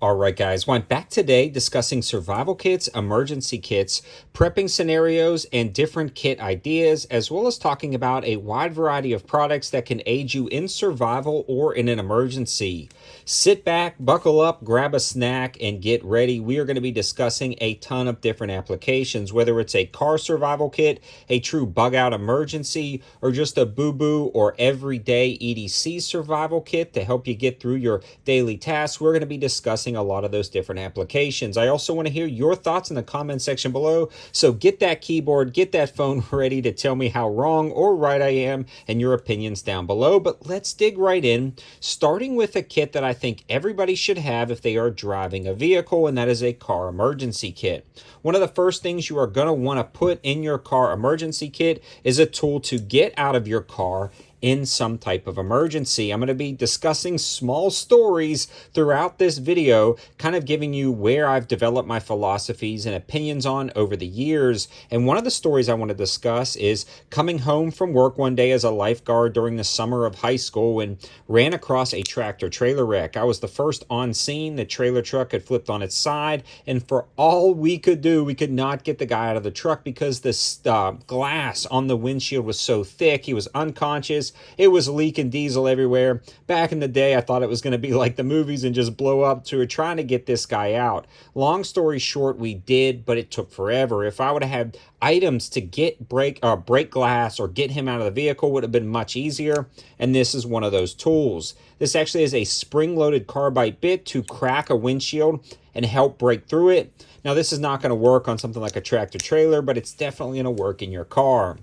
All right, guys. Well, I'm back today discussing survival kits, emergency kits, prepping scenarios, and different kit ideas, as well as talking about a wide variety of products that can aid you in survival or in an emergency. Sit back, buckle up, grab a snack, and get ready. We are going to be discussing a ton of different applications, whether it's a car survival kit, a true bug out emergency, or just a boo-boo or everyday EDC survival kit to help you get through your daily tasks. We're going to be discussing a lot of those different applications. I also want to hear your thoughts in the comment section below. So get that keyboard, get that phone ready to tell me how wrong or right I am and your opinions down below. But let's dig right in, starting with a kit that I think everybody should have if they are driving a vehicle, and that is a car emergency kit. One of the first things you are going to want to put in your car emergency kit is a tool to get out of your car in some type of emergency. I'm going to be discussing small stories throughout this video, kind of giving you where I've developed my philosophies and opinions on over the years. And one of the stories I want to discuss is coming home from work one day as a lifeguard during the summer of high school and ran across a tractor trailer wreck. I was the first on scene. The trailer truck had flipped on its side, and for all we could do, we could not get the guy out of the truck because the glass on the windshield was so thick. He was unconscious. It was leaking diesel everywhere. Back in the day, I thought it was going to be like the movies and just blow up. So we were trying to get this guy out. Long story short, we did, but it took forever. If I would have had items to get break glass or get him out of the vehicle, would have been much easier. And this is one of those tools. This actually is a spring-loaded carbide bit to crack a windshield and help break through it. Now, this is not going to work on something like a tractor trailer, but it's definitely going to work in your car.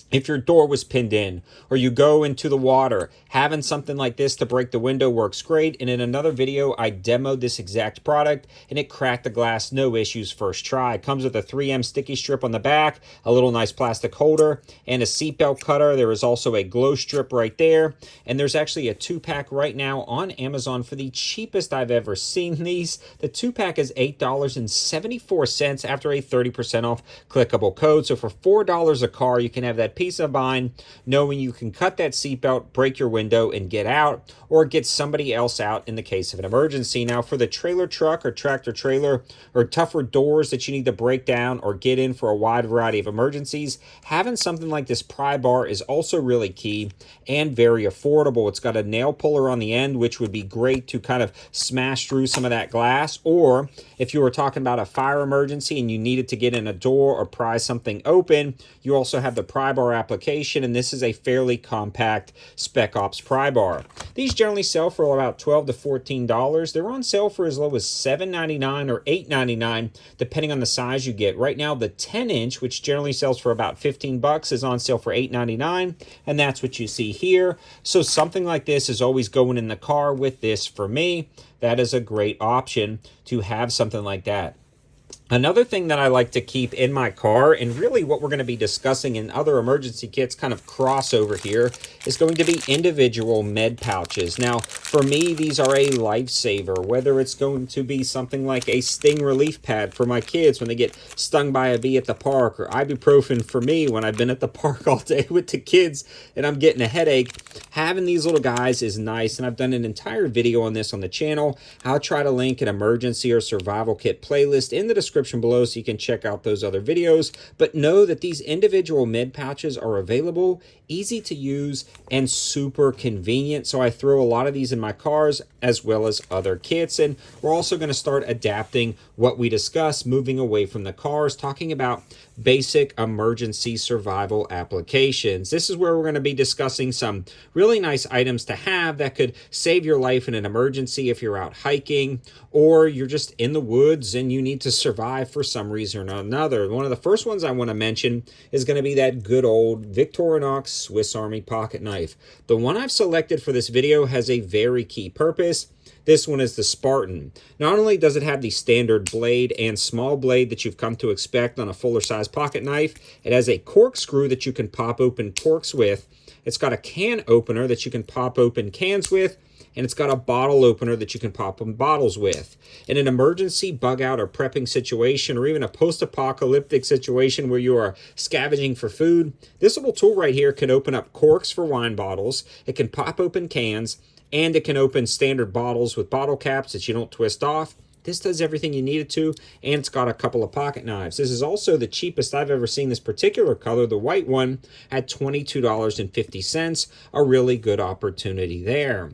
If your door was pinned in or you go into the water, having something like this to break the window works great. And in another video, I demoed this exact product and it cracked the glass, no issues, first try. It comes with a 3M sticky strip on the back, a little nice plastic holder, and a seatbelt cutter. There is also a glow strip right there. And there's actually a 2-pack right now on Amazon for the cheapest I've ever seen these. The 2-pack is $8.74 after a 30% off clickable code. So for $4 a car, you can have that peace of mind knowing you can cut that seatbelt, break your window, and get out, or get somebody else out in the case of an emergency. Now, for the trailer truck or tractor trailer or tougher doors that you need to break down or get in for a wide variety of emergencies, having something like this pry bar is also really key and very affordable. It's got a nail puller on the end, which would be great to kind of smash through some of that glass. Or if you were talking about a fire emergency and you needed to get in a door or pry something open, you also have the pry bar application, and this is a fairly compact Spec Ops pry bar. These generally sell for about $12 to $14. They're on sale for as low as $7.99 or $8.99 depending on the size you get. Right now, the 10-inch, which generally sells for about $15, is on sale for $8.99, and that's what you see here. So something like this is always going in the car with this. For me, that is a great option to have something like that. Another thing that I like to keep in my car, and really what we're going to be discussing in other emergency kits kind of crossover here, is going to be individual med pouches. Now, for me, these are a lifesaver, whether it's going to be something like a sting relief pad for my kids when they get stung by a bee at the park, or ibuprofen for me when I've been at the park all day with the kids and I'm getting a headache. Having these little guys is nice, and I've done an entire video on this on the channel. I'll try to link an emergency or survival kit playlist in the description below so you can check out those other videos. But know that these individual med pouches are available, easy to use, and super convenient. So I throw a lot of these in my cars as well as other kits. And we're also going to start adapting what we discuss, moving away from the cars, talking about basic emergency survival applications. This is where we're going to be discussing some really nice items to have that could save your life in an emergency if you're out hiking or you're just in the woods and you need to survive for some reason or another. One of the first ones I want to mention is going to be that good old Victorinox Swiss Army pocket knife. The one I've selected for this video has a very key purpose. This one is the Spartan. Not only does it have the standard blade and small blade that you've come to expect on a fuller size pocket knife, it has a corkscrew that you can pop open corks with. It's got a can opener that you can pop open cans with, and it's got a bottle opener that you can pop open bottles with. In an emergency bug out or prepping situation, or even a post-apocalyptic situation where you are scavenging for food, this little tool right here can open up corks for wine bottles. It can pop open cans, and it can open standard bottles with bottle caps that you don't twist off. This does everything you need it to, and it's got a couple of pocket knives. This is also the cheapest I've ever seen this particular color, the white one, at $22.50. A really good opportunity there.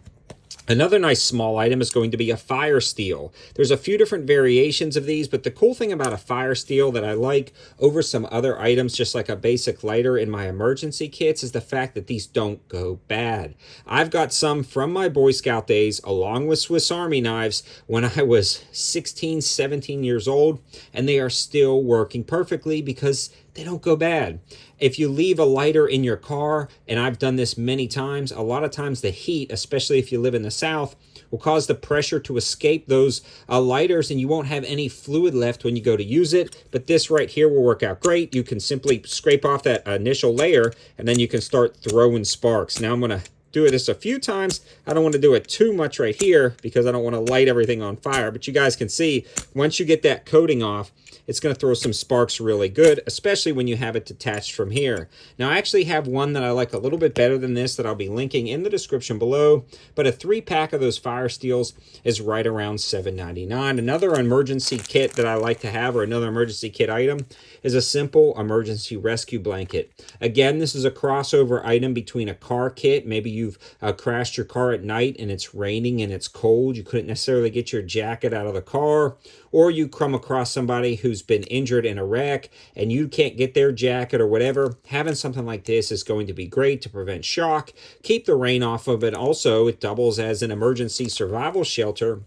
Another nice small item is going to be a fire steel. There's a few different variations of these, but the cool thing about a fire steel that I like over some other items, just like a basic lighter in my emergency kits, is the fact that these don't go bad. I've got some from my Boy Scout days, along with Swiss Army knives, when I was 16, 17 years old, and they are still working perfectly because they don't go bad. If you leave a lighter in your car, and I've done this many times, a lot of times the heat, especially if you live in the South, will cause the pressure to escape those lighters, and you won't have any fluid left when you go to use it. But this right here will work out great. You can simply scrape off that initial layer, and then you can start throwing sparks. Now I'm going to do this a few times. I don't want to do it too much right here because I don't want to light everything on fire. But you guys can see, once you get that coating off, it's going to throw some sparks really good, especially when you have it detached from here. Now, I actually have one that I like a little bit better than this that I'll be linking in the description below, but a 3-pack of those fire steels is right around $7.99. Another emergency kit that I like to have, or another emergency kit item, is a simple emergency rescue blanket. Again, this is a crossover item between a car kit. Maybe you've crashed your car at night and it's raining and it's cold. You couldn't necessarily get your jacket out of the car, or you come across somebody who's been injured in a wreck and you can't get their jacket or whatever. Having something like this is going to be great to prevent shock, keep the rain off of it. Also, it doubles as an emergency survival shelter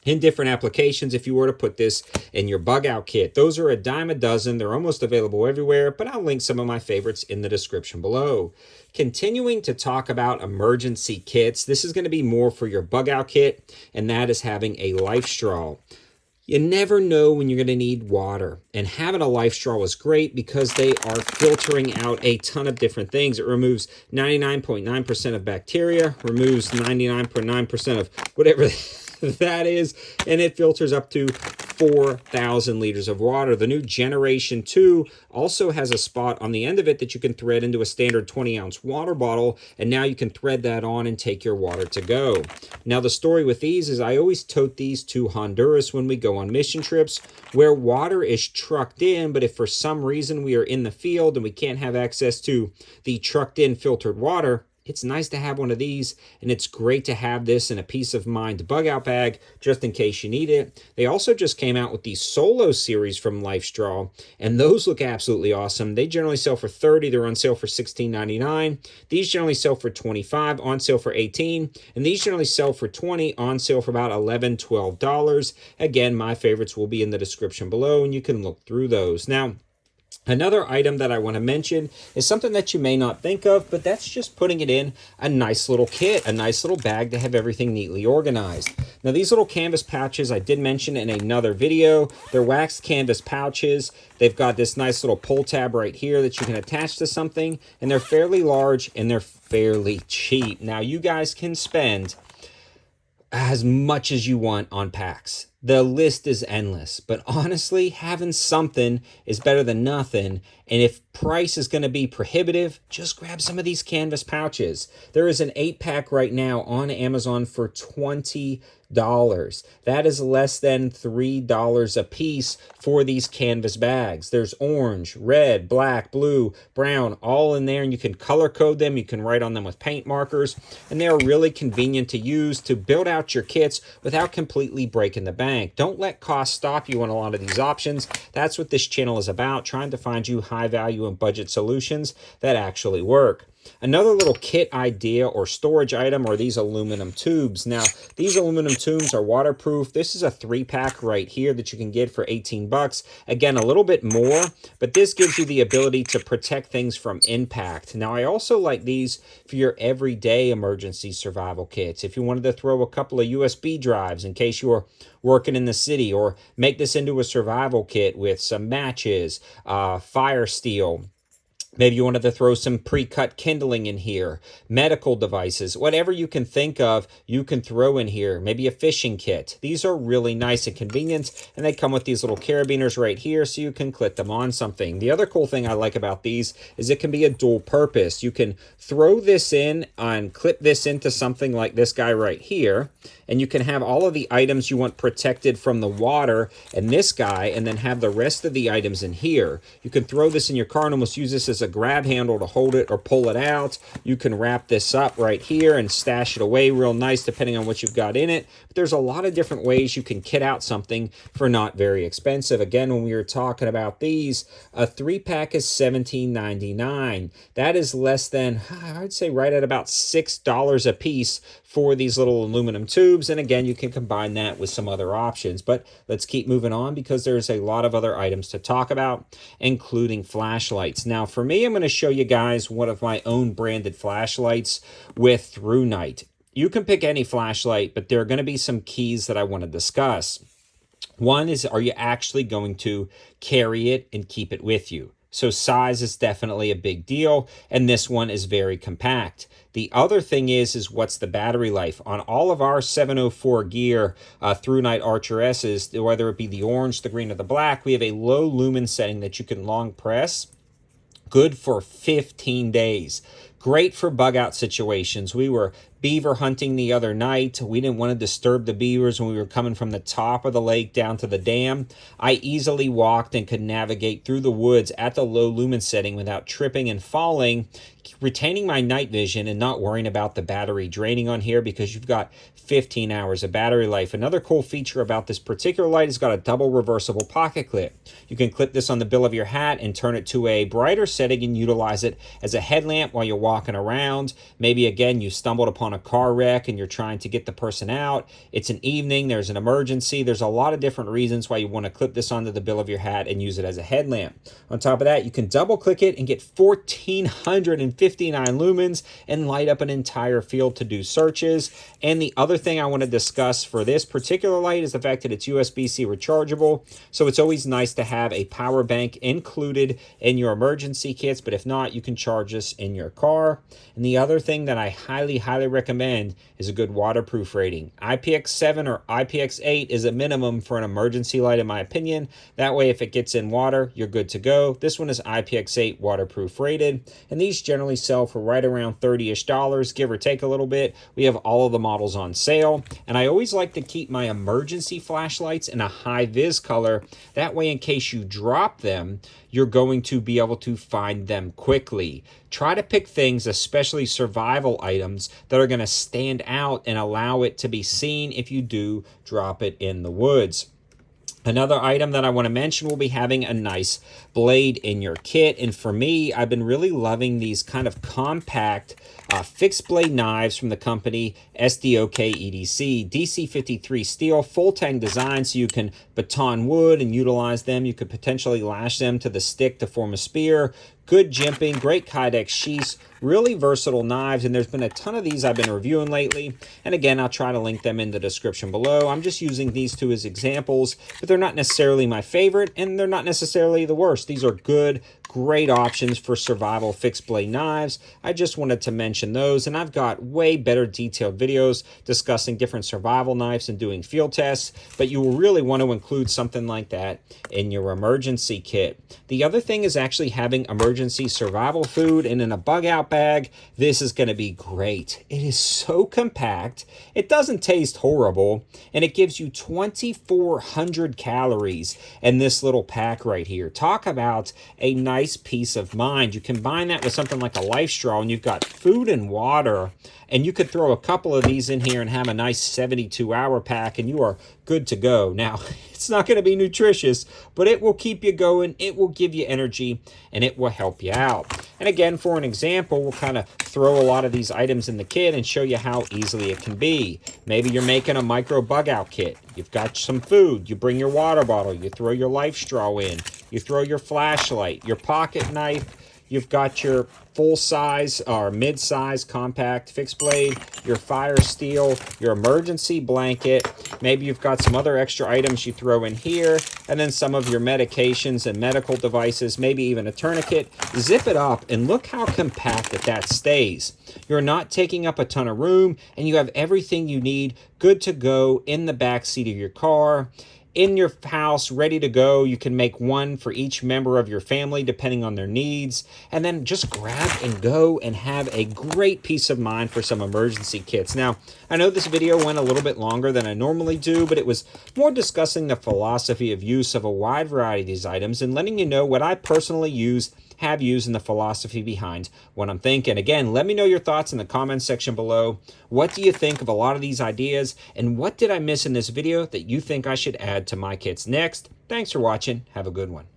in different applications if you were to put this in your bug out kit. Those are a dime a dozen. They're almost available everywhere, but I'll link some of my favorites in the description below. Continuing to talk about emergency kits, this is going to be more for your bug out kit, and that is having a life straw. You never know when you're going to need water, and having a life straw is great because they are filtering out a ton of different things. It removes 99.9% of bacteria, removes 99.9% of whatever that is, and it filters up to 4,000 liters of water. The new Generation 2 also has a spot on the end of it that you can thread into a standard 20-ounce water bottle, and now you can thread that on and take your water to go. Now, the story with these is I always tote these to Honduras when we go on mission trips where water is trucked in, but if for some reason we are in the field and we can't have access to the trucked in filtered water, it's nice to have one of these, and it's great to have this in a peace of mind bug out bag just in case you need it. They also just came out with the Solo series from LifeStraw, and those look absolutely awesome. They generally sell for $30. They're on sale for $16.99. These generally sell for $25, on sale for $18, and these generally sell for $20, on sale for about $11, $12. Again, my favorites will be in the description below, and you can look through those. Now, another item that I want to mention is something that you may not think of, but that's just putting it in a nice little kit, a nice little bag to have everything neatly organized. Now, these little canvas pouches I did mention in another video. They're waxed canvas pouches. They've got this nice little pull tab right here that you can attach to something, and they're fairly large and they're fairly cheap. Now, you guys can spend as much as you want on packs. The list is endless, but honestly, having something is better than nothing. And if price is going to be prohibitive, just grab some of these canvas pouches. There is an 8-pack right now on Amazon for $20. That is less than $3 a piece for these canvas bags. There's orange, red, black, blue, brown, all in there, and you can color code them. You can write on them with paint markers, and they are really convenient to use to build out your kits without completely breaking the bank. Don't let cost stop you on a lot of these options. That's what this channel is about, trying to find you high value and budget solutions that actually work. Another little kit idea or storage item are these aluminum tubes. Now, these aluminum tubes are waterproof. This is a 3-pack right here that you can get for 18 bucks. Again, a little bit more, but this gives you the ability to protect things from impact. Now, I also like these for your everyday emergency survival kits. If you wanted to throw a couple of USB drives in case you're working in the city, or make this into a survival kit with some matches, fire steel, Maybe you wanted to throw some pre-cut kindling in here, medical devices, whatever you can think of, you can throw in here. Maybe a fishing kit. These are really nice and convenient, and they come with these little carabiners right here so you can clip them on something. The other cool thing I like about these is it can be a dual purpose. You can throw this in and clip this into something like this guy right here, and you can have all of the items you want protected from the water and this guy, and then have the rest of the items in here. You can throw this in your car and almost use this as a grab handle to hold it or pull it out. You can wrap this up right here and stash it away real nice depending on what you've got in it. But there's a lot of different ways you can kit out something for not very expensive. Again, when we were talking about these, a 3-pack is $17.99. That is less than, I'd say right at about $6 a piece for these little aluminum tubes. And again, you can combine that with some other options. But let's keep moving on because there's a lot of other items to talk about, including flashlights. Now, for me, I'm going to show you guys one of my own branded flashlights with Through Night. You can pick any flashlight, but there are going to be some keys that I want to discuss. One is, are you actually going to carry it and keep it with you? So size is definitely a big deal, and this one is very compact. The other thing is what's the battery life? On all of our 704 gear Through Night Archer S's, whether it be the orange, the green, or the black, we have a low lumen setting that you can long press. Good for 15 days. Great for bug out situations. We were beaver hunting the other night. We didn't want to disturb the beavers when we were coming from the top of the lake down to the dam. I easily walked and could navigate through the woods at the low lumen setting without tripping and falling, retaining my night vision and not worrying about the battery draining on here because you've got 15 hours of battery life. Another cool feature about this particular light is got a double reversible pocket clip. You can clip this on the bill of your hat and turn it to a brighter setting and utilize it as a headlamp while you're walking around. Maybe again, you stumbled upon a car wreck and you're trying to get the person out. It's an evening, there's an emergency. There's a lot of different reasons why you want to clip this onto the bill of your hat and use it as a headlamp. On top of that, you can double click it and get 1,459 lumens and light up an entire field to do searches. And the other thing I want to discuss for this particular light is the fact that it's USB-C rechargeable. So it's always nice to have a power bank included in your emergency kits, but if not, you can charge this in your car. And the other thing that I highly recommend is a good waterproof rating. IPX7 or IPX8 is a minimum for an emergency light in my opinion. That way if it gets in water, you're good to go. This one is IPX8 waterproof rated, and these generally sell for right around $30-ish, give or take a little bit. We have all of the models on sale, and I always like to keep my emergency flashlights in a high vis color. That way in case you drop them, you're going to be able to find them quickly. Try to pick things, especially survival items, that are going to stand out and allow it to be seen if you do drop it in the woods. Another item that I want to mention will be having a nice blade in your kit. And for me, I've been really loving these kind of compact fixed blade knives from the company SDOK EDC. DC53 steel, full tang design, so you can baton wood and utilize them. You could potentially lash them to the stick to form a spear. Good jimping, great Kydex sheaths, really versatile knives, and there's been a ton of these I've been reviewing lately. And again, I'll try to link them in the description below. I'm just using these two as examples, but they're not necessarily my favorite, and they're not necessarily the worst. These are good, great options for survival fixed blade knives. I just wanted to mention those, and I've got way better detailed videos discussing different survival knives and doing field tests, but you will really want to include something like that in your emergency kit. The other thing is actually having emergency survival food, and in a bug out bag, this is going to be great. It is so compact, it doesn't taste horrible, and it gives you 2,400 calories in this little pack right here. Talk about a nice peace of mind. You combine that with something like a Life Straw, and you've got food and water, and you could throw a couple of these in here and have a nice 72-hour pack, and you are good to go. Now, it's not going to be nutritious, but it will keep you going, it will give you energy, and it will help you out. And again, for an example, we'll kind of throw a lot of these items in the kit and show you how easily it can be. Maybe you're making a micro bug out kit. You've got some food, you bring your water bottle, you throw your Life Straw in, you throw your flashlight, your pocket knife, you've got your full size or mid size compact fixed blade, your fire steel, your emergency blanket. Maybe you've got some other extra items you throw in here, and then some of your medications and medical devices, maybe even a tourniquet. Zip it up and look how compact that stays. You're not taking up a ton of room, and you have everything you need good to go in the back seat of your car, in your house, ready to go. You can make one for each member of your family depending on their needs, and then just grab and go and have a great peace of mind for some emergency kits. Now, I know this video went a little bit longer than I normally do, but it was more discussing the philosophy of use of a wide variety of these items and letting you know what I personally have used and the philosophy behind what I'm thinking. Again, let me know your thoughts in the comments section below. What do you think of a lot of these ideas, and what did I miss in this video that you think I should add to my kits next? Thanks for watching. Have a good one.